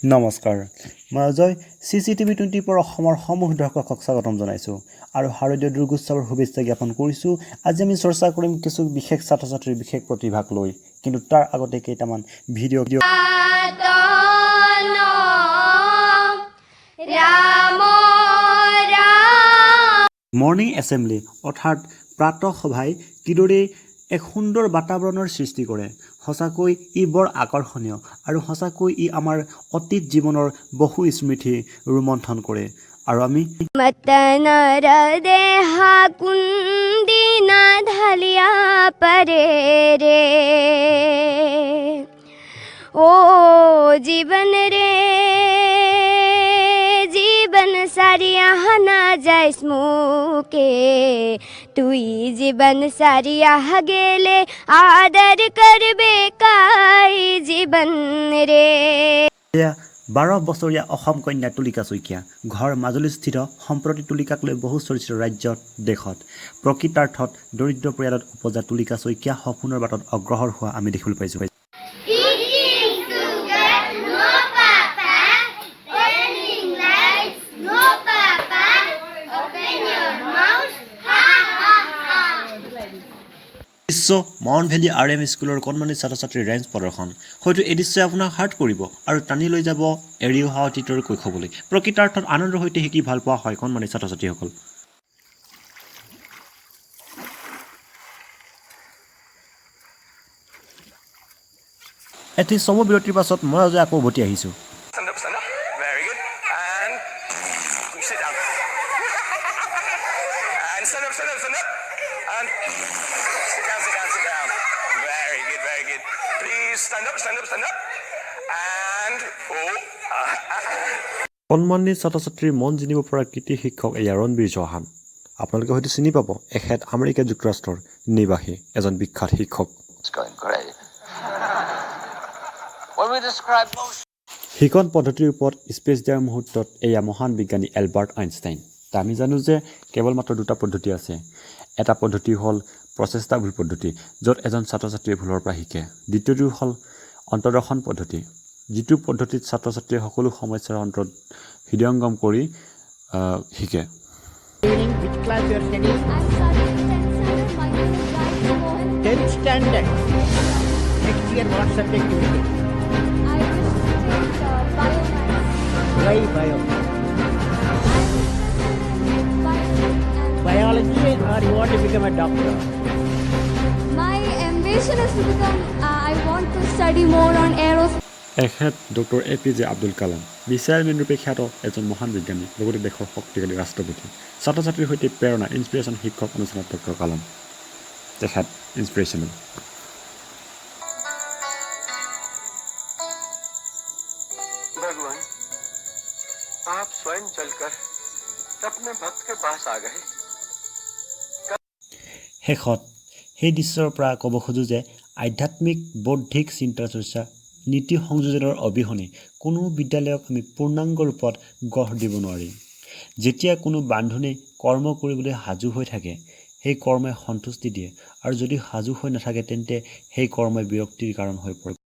নমস্কাৰ মই অজয় CCTV 24 অসমৰ সমূহ দৰ্শকক স্বাগতম জনাইছো আৰু শাৰদীয় দুৰ্গোৎসৱৰ শুভেচ্ছা জ্ঞাপন কৰিছো আজি আমি চৰ্চা কৰিম কিছু বিশেষ ছাত্ৰ-ছাত্ৰীৰ বিশেষ প্ৰতিভাক লৈ কিন্তু তাৰ আগতে কেইটামান ভিডিঅ' মৰ্নিং এছেম্বলি অৰ্থাৎ প্ৰাতঃ সভাই কিদৰে এক সুন্দৰ বাতাবৰণৰ সৃষ্টি কৰে সঁচাকৈ ই বৰ আকৰ্ষণীয় আৰু সঁচাকৈ ই আমাৰ অতীত জীৱনৰ বহু স্মৃতি ৰোমন্থন কৰে আৰু আমি मतनर देहा कुंदी ना ढलिया परे रे ओ जीवन रे जीवन सारिया ना जाय स्मुके तुई जीवन सारिया गेले आदर करबे काई जीवन रे 12 বছৰীয়া অসম কন্যা তুলিকা শইকীয়া ঘৰ মাজুলীস্থিত সম্প্ৰতি তুলিকাক লৈ বহু চৰ্চিত ৰাজ্যত দেশত প্ৰকৃতাৰ্থত দৰিদ্ৰ পৰিয়ালত উপজা তুলিকা শইকীয়া সপোনৰ বাটত অগ্ৰসৰ হোৱা আমি দেখিবলৈ পাইছো বিশ্ব মাউণ্ট ভেলী RM স্কুলৰ কণমানি ছাত্ৰ-ছাত্ৰীৰ ৰেঞ্জ প্ৰদৰ্শন হয়তো এই দৃশ্যই আপোনাক হাৰ্ট কৰিব আৰু টানি লৈ যাব এৰি অহা অতীতৰ কৈশৱলৈ প্ৰকৃতাৰ্থত আনন্দৰ সৈতে শিকি ভাল পোৱা হয় কণমানি ছাত্ৰ-ছাত্ৰীসকল এটি চমু বিৰতিৰ পাছত মই আজি আকৌ উভতি আহিছো কণমানি ছাত্ৰ-ছাত্ৰীৰ মন জিনিব পৰা কৃতি শিক্ষক এয়া ৰণবীৰ চৌহান আপোনালোকে হয়তো চিনি পাব এখেত আমেৰিকা যুক্তৰাষ্ট্ৰৰ নিবাসী এজন বিখ্যাত শিক্ষক শিকন পদ্ধতিৰ ওপৰত স্পেচ দিয়াৰ মুহূৰ্তত এয়া মহান বিজ্ঞানী এলবাৰ্ট আইনষ্টাইন আমি জানো যে কেৱল মাত্ৰ দুটা পদ্ধতি আছে এটা পদ্ধতি হ'ল প্ৰচেষ্টা ভুল পদ্ধতি য'ত এজন ছাত্ৰ-ছাত্ৰীয়ে ভুলৰ পৰা শিকে দ্বিতীয়টো হ'ল অন্তৰ্দৰ্শন পদ্ধতি যিটো পদ্ধতিত ছাত্ৰ-ছাত্ৰীয়ে সকলো সমস্যাৰ অন্তৰত হৃদয়ংগম কৰি শিকে Biology or you want to become a doctor? My ambition is to become, I want to study more on aerospace. এখেত Dr. APJ আব্দুল কালাম বিচাৰবিন্দু ৰূপে খ্যাত এজন মহান বিজ্ঞানী লগতে দেশৰ শক্তিশালী ৰাষ্ট্ৰপতি ছাত্ৰ-ছাত্ৰীৰ সৈতে প্ৰেৰণা ইনস্পিৰেশ্যন শিক্ষক অনুষ্ঠানত Dr. কালাম তেখেত ইনস্পিৰেশ্যনেল भगवान आप स्वयं चलकर अपने भक्त के पास आ गए শেষত সেই দৃশ্যৰ পৰা ক'ব খোজো যে আধ্যাত্মিক বৌদ্ধিক চিন্তা চৰ্চা নীতি সংযোজনৰ অবিহনে কোনো বিদ্যালয়ক আমি পূৰ্ণাংগ ৰূপত গঢ় দিব নোৱাৰিম যেতিয়া কোনো বান্ধোনে কৰ্ম কৰিবলৈ সাজু হৈ থাকে সেই কৰ্মই সন্তুষ্টি দিয়ে আৰু যদি সাজু হৈ নাথাকে তেন্তে সেই কৰ্মই বিৰক্তিৰ কাৰণ হৈ পৰে